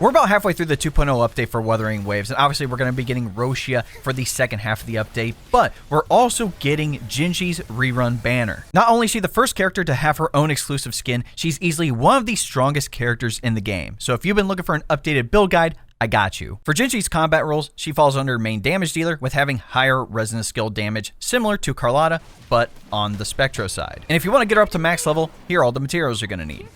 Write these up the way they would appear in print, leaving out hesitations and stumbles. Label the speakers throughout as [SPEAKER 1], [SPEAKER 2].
[SPEAKER 1] We're about halfway through the 2.0 update for Wuthering Waves, and obviously we're going to be getting Roshia for the second half of the update, but we're also getting JINHSI's rerun banner. Not only is she the first character to have her own exclusive skin, she's easily one of the strongest characters in the game. So if you've been looking for an updated build guide, I got you. For JINHSI's combat rules, she falls under main damage dealer with having higher resonance skill damage, similar to Carlotta, but on the Spectro side. And if you want to get her up to max level, here are all the materials you're going to need.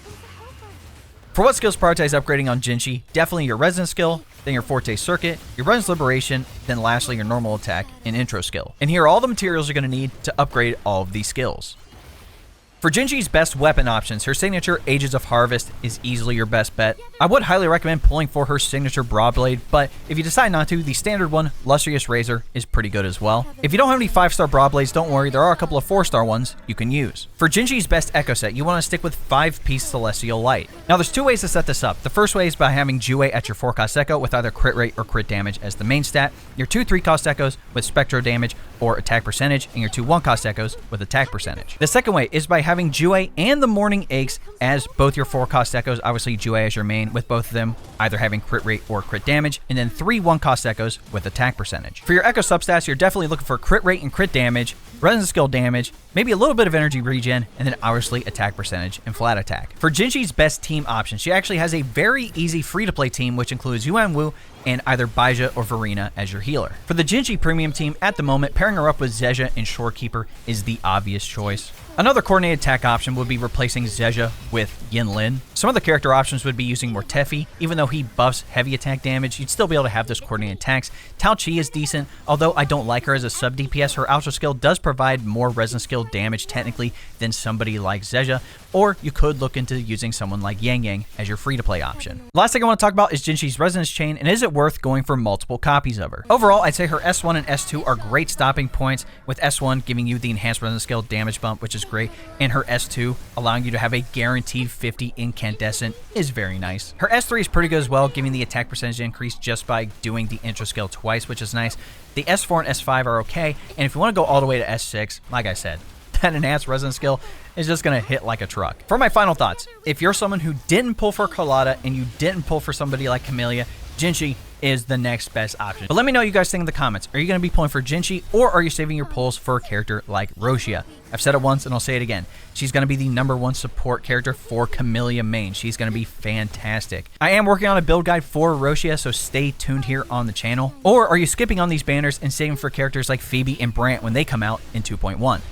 [SPEAKER 1] For what skills prioritize upgrading on JINHSI, definitely your resonance skill, then your Forte Circuit, your Resonance Liberation, then lastly your normal attack and intro skill. And here are all the materials you're going to need to upgrade all of these skills. For JINHSI's best weapon options, her signature Ages of Harvest is easily your best bet. I would highly recommend pulling for her signature Broadblade, but if you decide not to, the standard one, Lustrous Razor, is pretty good as well. If you don't have any 5-star Broadblades, don't worry, there are a couple of 4-star ones you can use. For JINHSI's best Echo set, you want to stick with 5-piece Celestial Light. Now there's two ways to set this up. The first way is by having Jue at your 4-cost Echo with either crit rate or crit damage as the main stat, your 2 3-cost Echoes with Spectro damage or attack percentage, and your 2 1-cost Echoes with attack percentage. The second way is by having Jue and the Morning Aches as both your 4-cost Echoes, obviously Jue as your main, with both of them either having crit rate or crit damage, and then 3 1-cost Echoes with attack percentage. For your Echo substats, you're definitely looking for crit rate and crit damage, resonance skill damage, maybe a little bit of energy regen, and then obviously attack percentage and flat attack. For JINHSI's best team options, she actually has a very easy free-to-play team, which includes Yuan Wu and either Baizha or Verena as your healer. For the JINHSI premium team, at the moment, pairing her up with Zezha and Shorekeeper is the obvious choice. Another coordinated attack option would be replacing Zezha with Yinlin. Some other character options would be using Mortefi. Even though he buffs heavy attack damage, you'd still be able to have those coordinated attacks. Tao Chi is decent, although I don't like her as a sub DPS. Her ultra skill does provide more resonance skill damage technically than somebody like Zezha, or you could look into using someone like Yang Yang as your free-to-play option. Last thing I want to talk about is JINHSI's resonance chain, and is it worth going for multiple copies of her? Overall, I'd say her S1 and S2 are great stopping points, with S1 giving you the enhanced resonance skill damage bump, which is great, and her S2 allowing you to have a guaranteed 50 incandescent is very nice. Her S3 is pretty good as well, giving the attack percentage increase just by doing the intro skill twice, which is nice. The S4 and S5 are okay, and if you want to go all the way to S6, like I said, that enhanced resonance skill is just going to hit like a truck. For my final thoughts, if you're someone who didn't pull for Carlotta and you didn't pull for somebody like Camellia, JINHSI is the next best option. But let me know what you guys think in the comments. Are you going to be pulling for JINHSI, or are you saving your pulls for a character like Roshia? I've said it once and I'll say it again. She's going to be the #1 support character for Camellia main. She's going to be fantastic. I am working on a build guide for Roshia, so stay tuned here on the channel. Or are you skipping on these banners and saving for characters like Phoebe and Brant when they come out in 2.1?